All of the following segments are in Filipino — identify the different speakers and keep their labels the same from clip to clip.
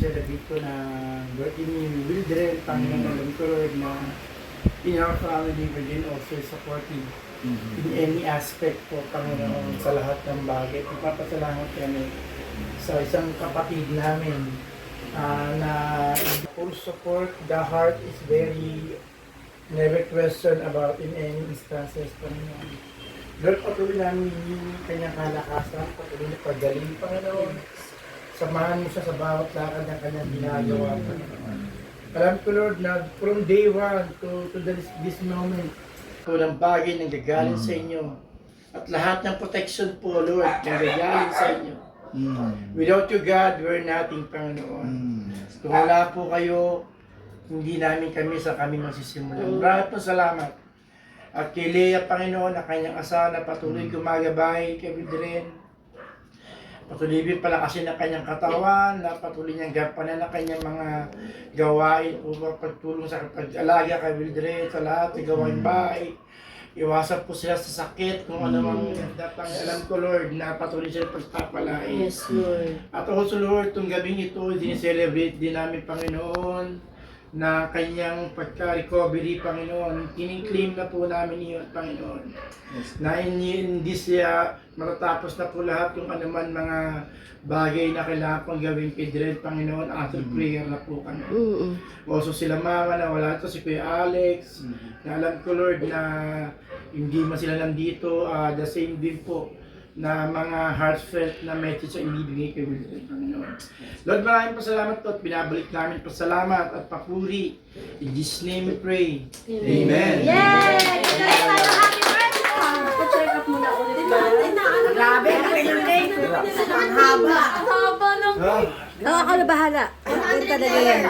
Speaker 1: Celebrate ko na birthday ni Wildred, Panginoon, alam ko Lord na in our family we're din also supporting in any aspect po, Panginoon, sa lahat ng bagay. Ipapasalamat kami sa isang kapatid namin na full support. The heart is very never question about in any instances, Panginoon. Lord, patuloy namin yung kanyang kalakasan, patuloy na pagaling, Panginoon. Samahan mo siya sa bawat lakad ng kanyang ginagawa. Alam ko, Lord, na from day one to this moment, ito ng bagay nang gagaling sa inyo. At lahat ng protection po, Lord, nang gagaling sa inyo. Without you, God, we're nothing, Panginoon. Kung wala po kayo, hindi namin kami sa kami masisimulan. Maraming po salamat. At kay Lea, Panginoon, na kanyang asawa na patuloy gumagabay kay Wildred. Patuloy din palakasin ang kanyang katawan, na patuloy niyang gampanan ang kanyang mga gawain upang pagtulong sa pag-alaga kay Wildred sa lahat ng gawain bahay. Iwasan po sila sa sakit kung ano mang datang. Alam ko, Lord, na patuloy sila pagpapalain.
Speaker 2: Yes, Lord.
Speaker 1: At also, Lord, itong gabing ito, din-celebrate din namin, Panginoon, na kanyang pagka-recovery, Panginoon. Kiniklaim na po namin iyon, Panginoon. Na hindi siya matatapos na po lahat yung anuman mga bagay na kailangan pong gawin kay Dred, Panginoon. After prayer na po kami. Also sila mama na wala ito, si Kuya Alex. Na alam ko, Lord, na hindi man sila nandito. The same din po na mga heartfelt na message ang ibibigay kay Wildred, Panginoon. Lord, maraming pasalamat po at binabalik namin pasalamat at papuri. In Jesus' name we pray. Amen.
Speaker 2: Yay! Happy birthday! Check up muna ulit. Grabe, happy birthday. Ang haba. Ang haba ng
Speaker 3: Ako na bahala. Punta na yan.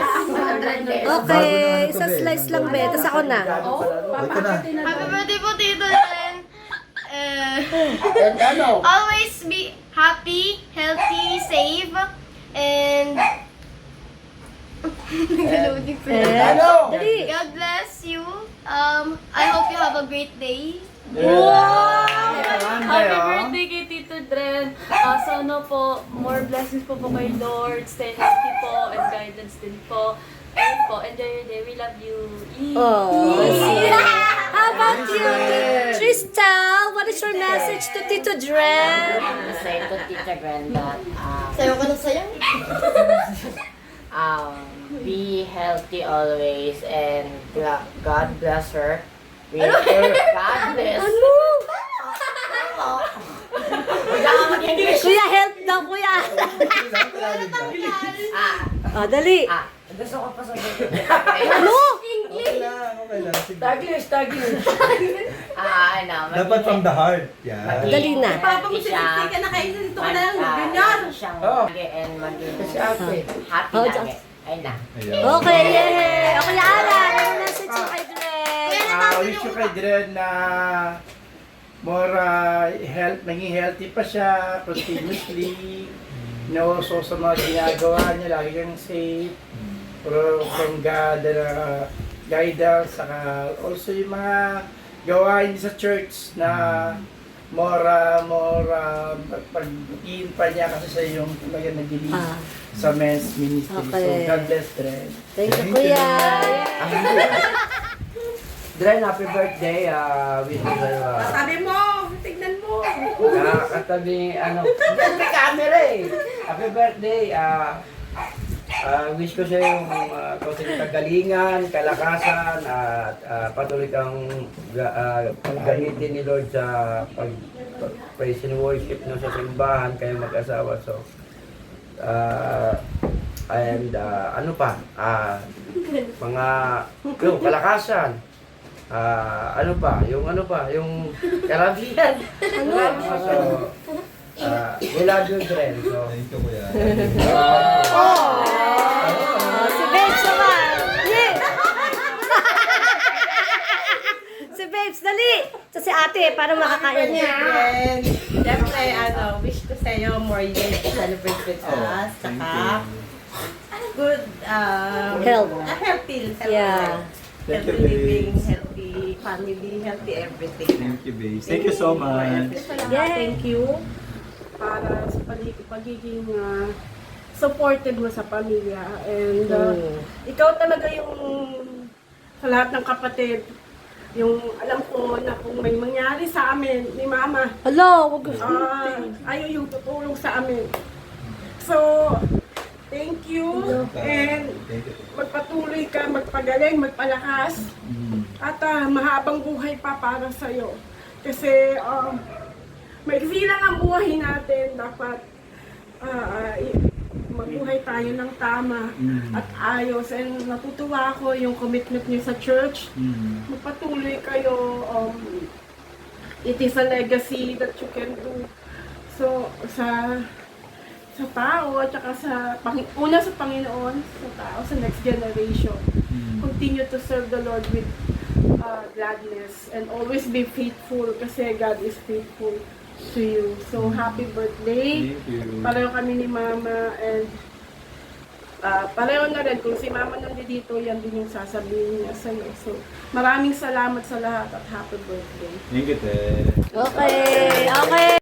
Speaker 3: Okay, isa slice lang be. Tapos ako na.
Speaker 4: Happy birthday po, Tito Jen. Always be happy, healthy, safe, and
Speaker 3: Dali.
Speaker 4: God bless you. I hope you have a great day.
Speaker 2: Happy birthday kay Tito Dren. Sana po, more blessings po kay Lord. Stay healthy po and guidance din po. And po, enjoy your day. We love you.
Speaker 3: Oh. How about you, Tristal? What is your message to Tito Dren?
Speaker 5: Say to Tita Brenda,
Speaker 4: Sayo ka na sayo.
Speaker 5: be healthy always and God bless her. God bless.
Speaker 3: Kuya, help daw, kuya. Oh, dali.
Speaker 5: Gusto ko pa sabihin.
Speaker 3: Ano?
Speaker 5: Taglish.
Speaker 6: Dapat from the heart. Yeah.
Speaker 3: Dali na.
Speaker 5: Papa mo siya. Ka na kayo dito ka na. Ganyan. And maging happy
Speaker 3: Oh,
Speaker 5: lagi. Ayun na.
Speaker 3: Okay, yay. Okay, Alan. Ano message mo kay Dren?
Speaker 1: Wish ko kay Dred na more maging healthy pa siya continuously. So sa mga ginagawa niya, lagi kang safe. From God na guidance, saka also yung mga gawain sa church na more pag-iin pa niya kasi sa yung talaga nag-lead sa men's ministry.
Speaker 3: Okay.
Speaker 1: So God bless Dred.
Speaker 3: Thank you, kuya.
Speaker 7: Dren, happy birthday. Wish ko sa'yo.
Speaker 2: Sabi mo, tignan mo.
Speaker 7: Katabi, may camera eh. Happy birthday. Wish ko sa'yo yung konting kagalingan, kalakasan, at patuloy kang gamitin ni Lord sa praise and worship no, sa simbahan, kayo mag-asawa. So, ano pa? Mga yung kalakasan. Ano pa? Yung karabihan. So, we love you, Dren. So,
Speaker 6: Thank you, kuya.
Speaker 3: lips, dali! Ito si ate, para makakain.
Speaker 5: And, syempre, wish ko sa'yo more years to celebrate with us. Saka, good,
Speaker 3: Health.
Speaker 5: a healthy life.
Speaker 3: Yeah.
Speaker 6: Thank
Speaker 5: Healthy
Speaker 6: you,
Speaker 5: living,
Speaker 6: babes.
Speaker 5: healthy family, healthy everything.
Speaker 6: Thank you, babes. Thank you so much.
Speaker 3: Yeah.
Speaker 8: Thank you para sa pagiging supported mo sa pamilya. And ikaw talaga yung sa lahat ng kapatid, yung alam ko na kung may mangyari sa amin ni Mama,
Speaker 3: Hello, wag
Speaker 8: ayaw yung tutulong sa amin. So, thank you. And
Speaker 6: Thank you.
Speaker 8: magpatuloy ka, magpagaling, magpalakas. At mahabang buhay pa para sa'yo. Kasi maiksi lang ang buhay natin. Dapat magbuhay tayo ng tama at ayos. And natutuwa ako yung commitment niyo sa church. Magpatuloy kayo. It is a legacy that you can do. So, sa tao at saka una sa Panginoon, sa tao, sa next generation. Continue to serve the Lord with gladness and always be faithful kasi God is faithful to you. So, happy birthday.
Speaker 6: Thank you.
Speaker 8: Pareho kami ni Mama and pareho na rin. Kung si Mama nandito, yan din yung sasabihin niya sa'yo. So, maraming salamat sa lahat at happy birthday.
Speaker 6: Thank you, Te.
Speaker 3: Okay, okay.